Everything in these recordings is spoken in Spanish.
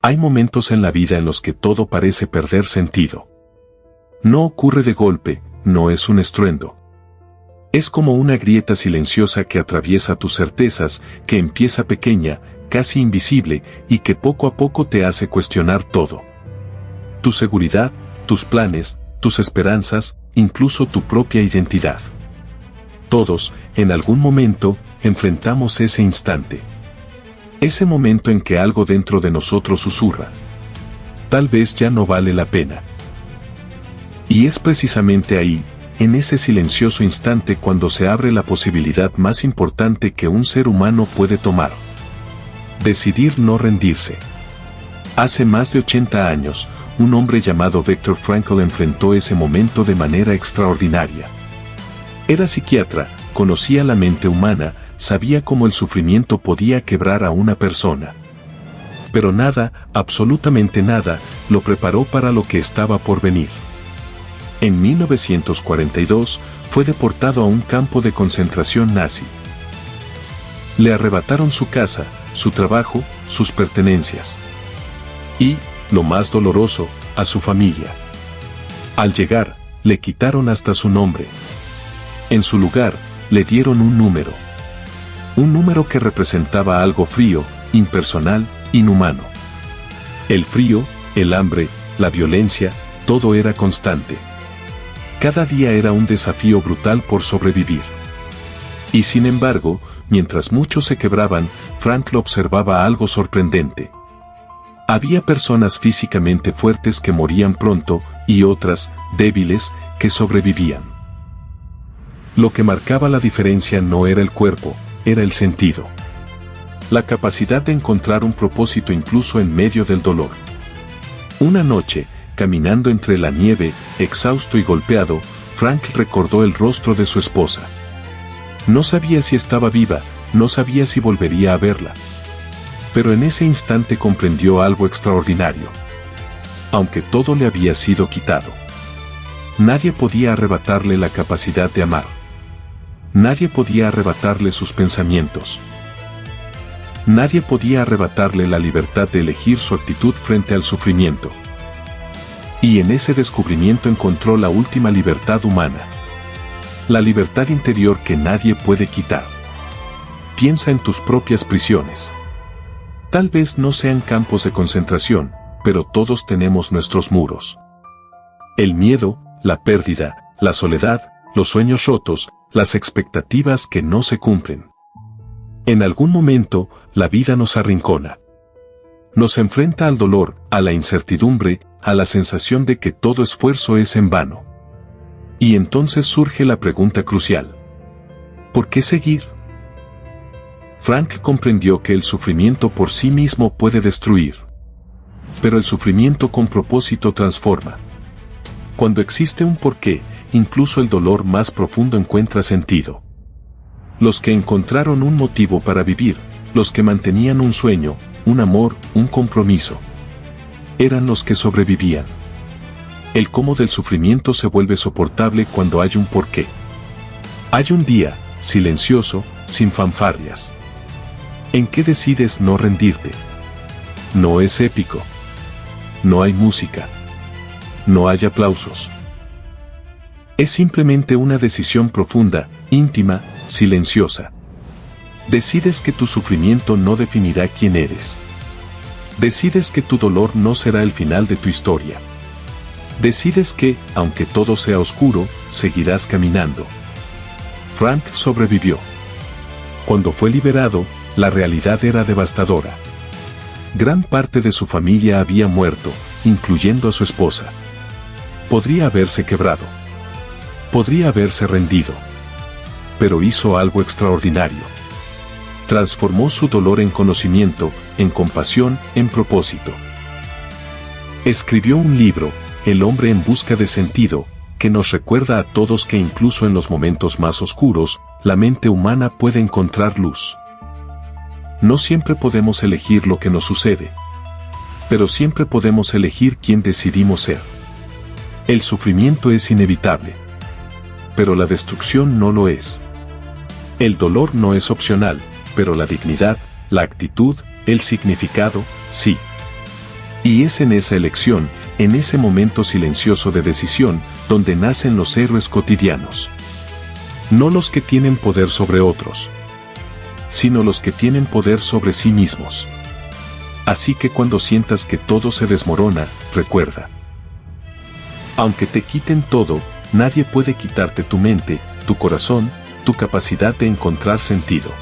Hay momentos en la vida en los que todo parece perder sentido. No ocurre de golpe, no es un estruendo. Es como una grieta silenciosa que atraviesa tus certezas, que empieza pequeña, casi invisible, y que poco a poco te hace cuestionar todo. Tu seguridad, tus planes, tus esperanzas, incluso tu propia identidad. Todos, en algún momento, enfrentamos ese instante. Ese momento en que algo dentro de nosotros susurra. Tal vez ya no vale la pena. Y es precisamente ahí, en ese silencioso instante, cuando se abre la posibilidad más importante que un ser humano puede tomar. Decidir no rendirse. Hace más de 80 años, un hombre llamado Viktor Frankl enfrentó ese momento de manera extraordinaria. Era psiquiatra, conocía la mente humana, sabía cómo el sufrimiento podía quebrar a una persona. Pero nada, absolutamente nada, lo preparó para lo que estaba por venir. En 1942, fue deportado a un campo de concentración nazi. Le arrebataron su casa, su trabajo, sus pertenencias. Y, lo más doloroso, a su familia. Al llegar, le quitaron hasta su nombre. En su lugar, le dieron un número. Un número que representaba algo frío, impersonal, inhumano. El frío, el hambre, la violencia, todo era constante. Cada día era un desafío brutal por sobrevivir. Y sin embargo, mientras muchos se quebraban, Frankl observaba algo sorprendente. Había personas físicamente fuertes que morían pronto, y otras, débiles, que sobrevivían. Lo que marcaba la diferencia no era el cuerpo, era el sentido. La capacidad de encontrar un propósito incluso en medio del dolor. Una noche, caminando entre la nieve, exhausto y golpeado, Frankl recordó el rostro de su esposa. No sabía si estaba viva, no sabía si volvería a verla. Pero en ese instante comprendió algo extraordinario. Aunque todo le había sido quitado, nadie podía arrebatarle la capacidad de amar. Nadie podía arrebatarle sus pensamientos. Nadie podía arrebatarle la libertad de elegir su actitud frente al sufrimiento. Y en ese descubrimiento encontró la última libertad humana. La libertad interior que nadie puede quitar. Piensa en tus propias prisiones. Tal vez no sean campos de concentración, pero todos tenemos nuestros muros. El miedo, la pérdida, la soledad, los sueños rotos, las expectativas que no se cumplen. En algún momento, la vida nos arrincona. Nos enfrenta al dolor, a la incertidumbre, a la sensación de que todo esfuerzo es en vano. Y entonces surge la pregunta crucial. ¿Por qué seguir? Frankl comprendió que el sufrimiento por sí mismo puede destruir. Pero el sufrimiento con propósito transforma. Cuando existe un porqué, incluso el dolor más profundo encuentra sentido. Los que encontraron un motivo para vivir, los que mantenían un sueño, un amor, un compromiso, eran los que sobrevivían. El cómo del sufrimiento se vuelve soportable cuando hay un porqué. Hay un día, silencioso, sin fanfarrias. ¿En qué decides no rendirte? No es épico. No hay música. No hay aplausos. Es simplemente una decisión profunda, íntima, silenciosa. Decides que tu sufrimiento no definirá quién eres. Decides que tu dolor no será el final de tu historia. Decides que, aunque todo sea oscuro, seguirás caminando. Frankl sobrevivió. Cuando fue liberado, la realidad era devastadora. Gran parte de su familia había muerto, incluyendo a su esposa. Podría haberse quebrado. Podría haberse rendido. Pero hizo algo extraordinario. Transformó su dolor en conocimiento, en compasión, en propósito. Escribió un libro, El hombre en busca de sentido, que nos recuerda a todos que incluso en los momentos más oscuros, la mente humana puede encontrar luz. No siempre podemos elegir lo que nos sucede, pero siempre podemos elegir quién decidimos ser. El sufrimiento es inevitable, pero la destrucción no lo es. El dolor no es opcional, pero la dignidad, la actitud, el significado, sí. Y es en esa elección, en ese momento silencioso de decisión, donde nacen los héroes cotidianos. No los que tienen poder sobre otros, sino los que tienen poder sobre sí mismos. Así que cuando sientas que todo se desmorona, recuerda. Aunque te quiten todo, nadie puede quitarte tu mente, tu corazón, tu capacidad de encontrar sentido.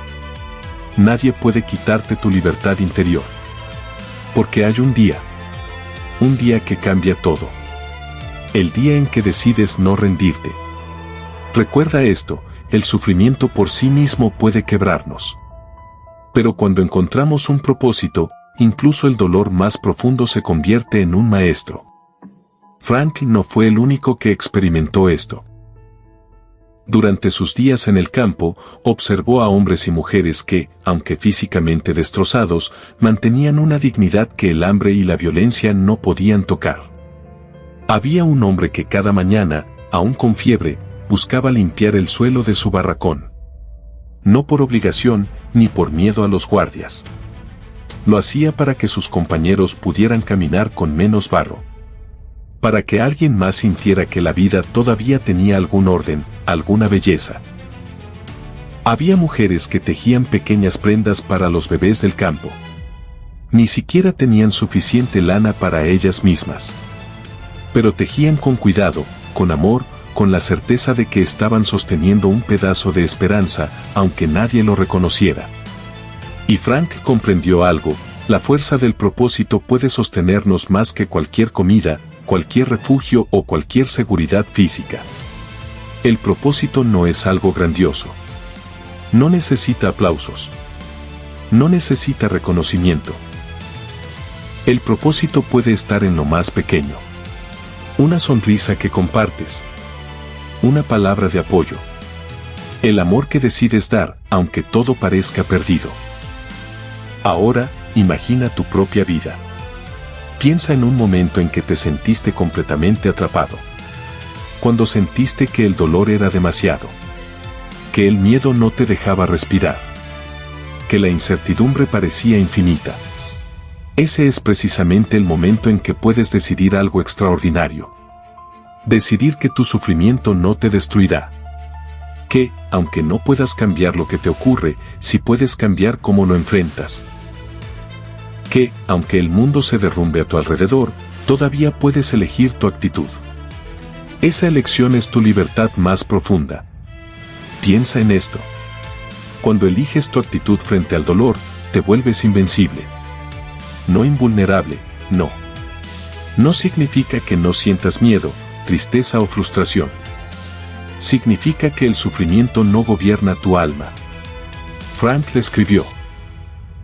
Nadie puede quitarte tu libertad interior. Porque hay un día que cambia todo. El día en que decides no rendirte. Recuerda esto, el sufrimiento por sí mismo puede quebrarnos. Pero cuando encontramos un propósito, incluso el dolor más profundo se convierte en un maestro. Frank no fue el único que experimentó esto. Durante sus días en el campo, observó a hombres y mujeres que, aunque físicamente destrozados, mantenían una dignidad que el hambre y la violencia no podían tocar. Había un hombre que cada mañana, aún con fiebre, buscaba limpiar el suelo de su barracón. No por obligación, ni por miedo a los guardias. Lo hacía para que sus compañeros pudieran caminar con menos barro. Para que alguien más sintiera que la vida todavía tenía algún orden, alguna belleza. Había mujeres que tejían pequeñas prendas para los bebés del campo. Ni siquiera tenían suficiente lana para ellas mismas. Pero tejían con cuidado, con amor, con la certeza de que estaban sosteniendo un pedazo de esperanza, aunque nadie lo reconociera. Y Frank comprendió algo: la fuerza del propósito puede sostenernos más que cualquier comida, cualquier refugio o cualquier seguridad física. El propósito no es algo grandioso. No necesita aplausos. No necesita reconocimiento. El propósito puede estar en lo más pequeño. Una sonrisa que compartes. Una palabra de apoyo. El amor que decides dar, aunque todo parezca perdido. Ahora, imagina tu propia vida. Piensa en un momento en que te sentiste completamente atrapado. Cuando sentiste que el dolor era demasiado. Que el miedo no te dejaba respirar. Que la incertidumbre parecía infinita. Ese es precisamente el momento en que puedes decidir algo extraordinario. Decidir que tu sufrimiento no te destruirá. Que, aunque no puedas cambiar lo que te ocurre, sí puedes cambiar cómo lo enfrentas. Que, aunque el mundo se derrumbe a tu alrededor, todavía puedes elegir tu actitud. Esa elección es tu libertad más profunda. Piensa en esto. Cuando eliges tu actitud frente al dolor, te vuelves invencible. No invulnerable, no. No significa que no sientas miedo, tristeza o frustración. Significa que el sufrimiento no gobierna tu alma. Frank le escribió: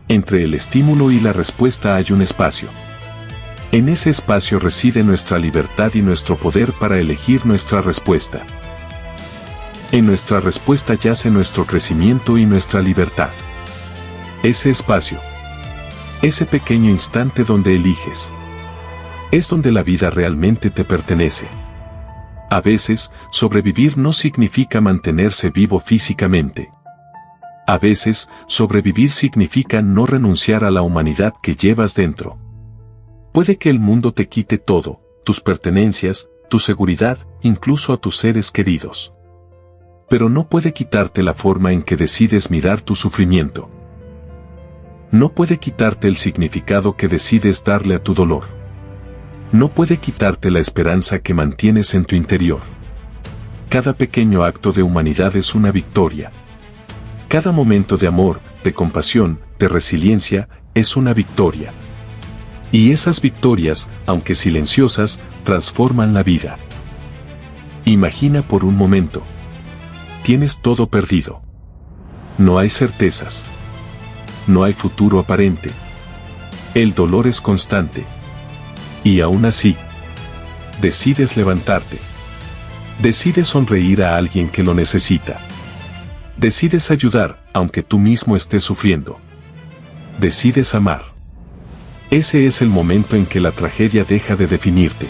entre el estímulo y la respuesta hay un espacio. En ese espacio reside nuestra libertad y nuestro poder para elegir nuestra respuesta. En nuestra respuesta yace nuestro crecimiento y nuestra libertad. Ese espacio, ese pequeño instante donde eliges, es donde la vida realmente te pertenece. A veces, sobrevivir no significa mantenerse vivo físicamente. A veces, sobrevivir significa no renunciar a la humanidad que llevas dentro. Puede que el mundo te quite todo, tus pertenencias, tu seguridad, incluso a tus seres queridos. Pero no puede quitarte la forma en que decides mirar tu sufrimiento. No puede quitarte el significado que decides darle a tu dolor. No puede quitarte la esperanza que mantienes en tu interior. Cada pequeño acto de humanidad es una victoria. Cada momento de amor, de compasión, de resiliencia, es una victoria. Y esas victorias, aunque silenciosas, transforman la vida. Imagina por un momento. Tienes todo perdido. No hay certezas. No hay futuro aparente. El dolor es constante. Y aún así, decides levantarte. Decides sonreír a alguien que lo necesita. Decides ayudar, aunque tú mismo estés sufriendo. Decides amar. Ese es el momento en que la tragedia deja de definirte.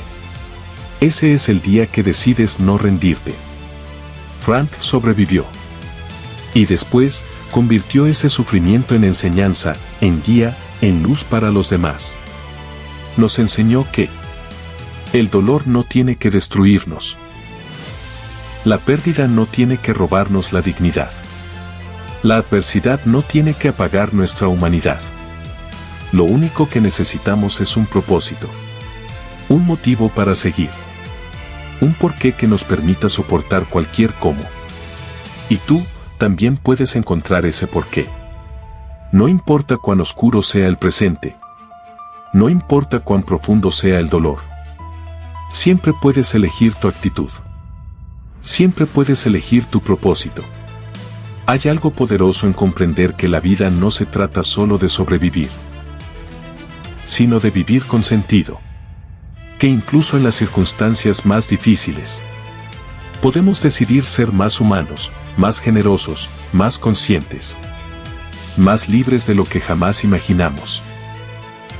Ese es el día que decides no rendirte. Frank sobrevivió. Y después, convirtió ese sufrimiento en enseñanza, en guía, en luz para los demás. nos enseñó que el dolor no tiene que destruirnos. La pérdida no tiene que robarnos la dignidad. La adversidad no tiene que apagar nuestra humanidad. Lo único que necesitamos es un propósito. Un motivo para seguir. Un porqué que nos permita soportar cualquier cómo. Y tú también puedes encontrar ese porqué. No importa cuán oscuro sea el presente. No importa cuán profundo sea el dolor. Siempre puedes elegir tu actitud. Siempre puedes elegir tu propósito. Hay algo poderoso en comprender que la vida no se trata solo de sobrevivir, sino de vivir con sentido. Que incluso en las circunstancias más difíciles, podemos decidir ser más humanos, más generosos, más conscientes, más libres de lo que jamás imaginamos.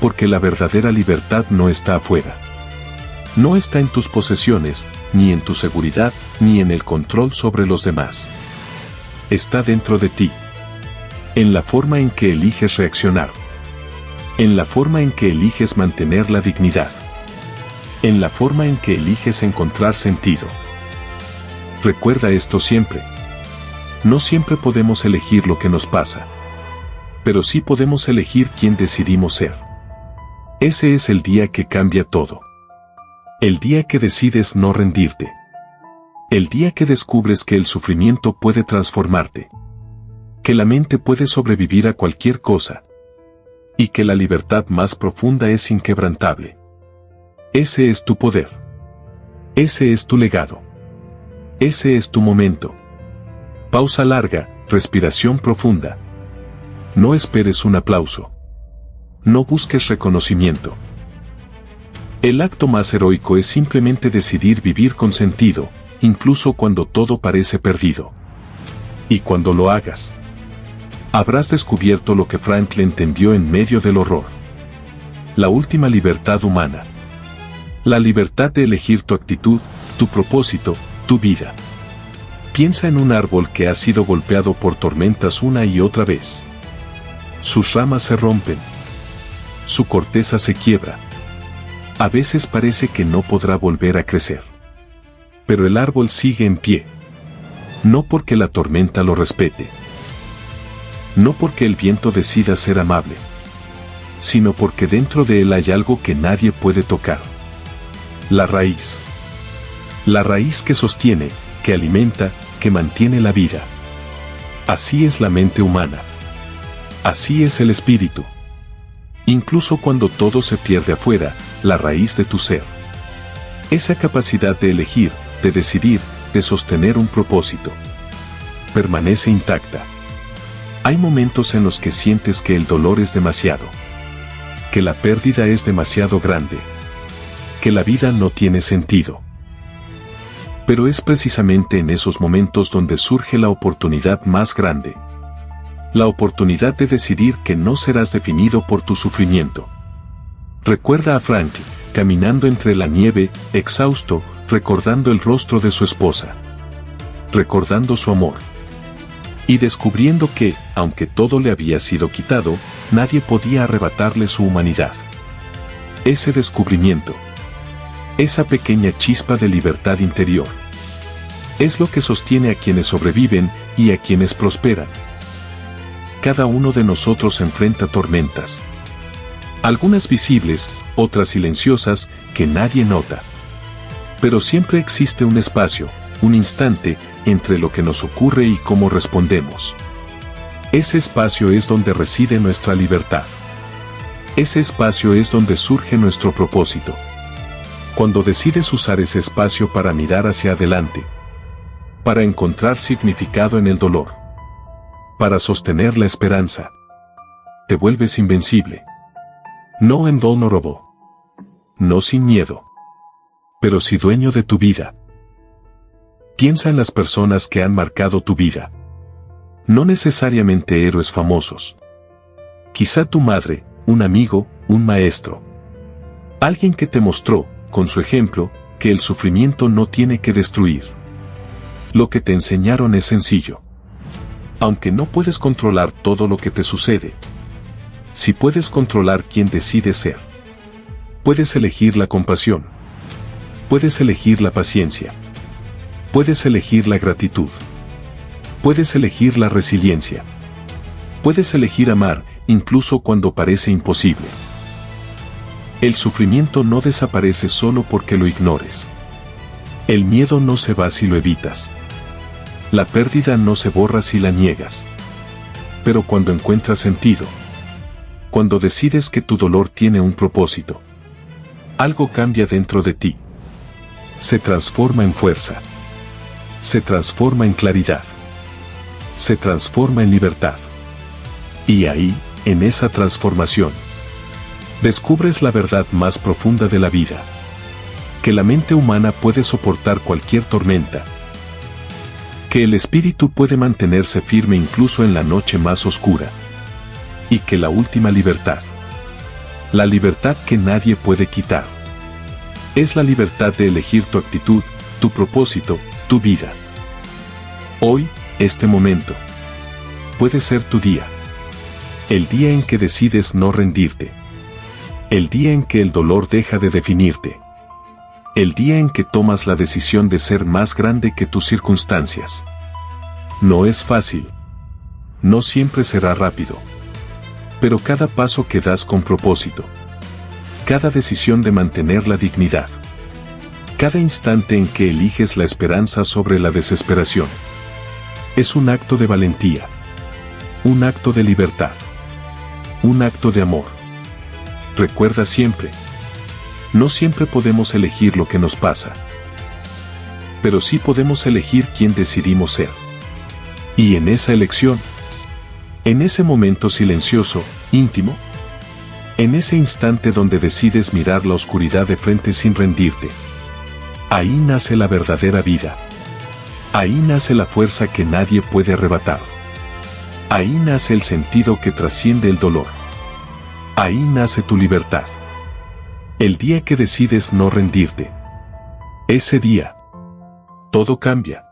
Porque la verdadera libertad no está afuera. No está en tus posesiones, ni en tu seguridad, ni en el control sobre los demás. Está dentro de ti. En la forma en que eliges reaccionar. En la forma en que eliges mantener la dignidad. En la forma en que eliges encontrar sentido. Recuerda esto siempre. No siempre podemos elegir lo que nos pasa. Pero sí podemos elegir quién decidimos ser. Ese es el día que cambia todo. El día que decides no rendirte. El día que descubres que el sufrimiento puede transformarte. Que la mente puede sobrevivir a cualquier cosa. Y que la libertad más profunda es inquebrantable. Ese es tu poder. Ese es tu legado. Ese es tu momento. Pausa larga, respiración profunda. No esperes un aplauso. No busques reconocimiento. El acto más heroico es simplemente decidir vivir con sentido, incluso cuando todo parece perdido. Y cuando lo hagas, habrás descubierto lo que Franklin entendió en medio del horror. La última libertad humana. La libertad de elegir tu actitud, tu propósito, tu vida. Piensa en un árbol que ha sido golpeado por tormentas una y otra vez. Sus ramas se rompen. Su corteza se quiebra. A veces parece que no podrá volver a crecer. Pero el árbol sigue en pie. No porque la tormenta lo respete. No porque el viento decida ser amable. Sino porque dentro de él hay algo que nadie puede tocar. La raíz. La raíz que sostiene, que alimenta, que mantiene la vida. Así es la mente humana. Así es el espíritu. Incluso cuando todo se pierde afuera, la raíz de tu ser. Esa capacidad de elegir, de decidir, de sostener un propósito. Permanece intacta. Hay momentos en los que sientes que el dolor es demasiado. Que la pérdida es demasiado grande. Que la vida no tiene sentido. Pero es precisamente en esos momentos donde surge la oportunidad más grande. La oportunidad de decidir que no serás definido por tu sufrimiento. Recuerda a Franklin, caminando entre la nieve, exhausto, recordando el rostro de su esposa. Recordando su amor. Y descubriendo que, aunque todo le había sido quitado, nadie podía arrebatarle su humanidad. Ese descubrimiento. Esa pequeña chispa de libertad interior. Es lo que sostiene a quienes sobreviven y a quienes prosperan. Cada uno de nosotros enfrenta tormentas. Algunas visibles, otras silenciosas, que nadie nota. Pero siempre existe un espacio, un instante, entre lo que nos ocurre y cómo respondemos. Ese espacio es donde reside nuestra libertad. Ese espacio es donde surge nuestro propósito. Cuando decides usar ese espacio para mirar hacia adelante, para encontrar significado en el dolor, para sostener la esperanza, te vuelves invencible. No invulnerable. No sin miedo. Pero sí dueño de tu vida. Piensa en las personas que han marcado tu vida. No necesariamente héroes famosos. Quizá tu madre, un amigo, un maestro. Alguien que te mostró, con su ejemplo, que el sufrimiento no tiene que destruir. Lo que te enseñaron es sencillo. Aunque no puedes controlar todo lo que te sucede, sí puedes controlar quién decides ser. Puedes elegir la compasión. Puedes elegir la paciencia. Puedes elegir la gratitud. Puedes elegir la resiliencia. Puedes elegir amar, incluso cuando parece imposible. El sufrimiento no desaparece solo porque lo ignores. El miedo no se va si lo evitas. La pérdida no se borra si la niegas. Pero cuando encuentras sentido, cuando decides que tu dolor tiene un propósito, algo cambia dentro de ti. Se transforma en fuerza. Se transforma en claridad. Se transforma en libertad. Y ahí, en esa transformación, descubres la verdad más profunda de la vida. Que la mente humana puede soportar cualquier tormenta. Que el espíritu puede mantenerse firme incluso en la noche más oscura. Y que la última libertad, la libertad que nadie puede quitar, es la libertad de elegir tu actitud, tu propósito, tu vida. Hoy, este momento, puede ser tu día. El día en que decides no rendirte. El día en que el dolor deja de definirte. El día en que tomas la decisión de ser más grande que tus circunstancias. No es fácil. No siempre será rápido. Pero cada paso que das con propósito. Cada decisión de mantener la dignidad. Cada instante en que eliges la esperanza sobre la desesperación. Es un acto de valentía. Un acto de libertad. Un acto de amor. Recuerda siempre. No siempre podemos elegir lo que nos pasa. Pero sí podemos elegir quién decidimos ser. Y en esa elección, en ese momento silencioso, íntimo, en ese instante donde decides mirar la oscuridad de frente sin rendirte, ahí nace la verdadera vida. Ahí nace la fuerza que nadie puede arrebatar. Ahí nace el sentido que trasciende el dolor. Ahí nace tu libertad. El día que decides no rendirte. Ese día, todo cambia.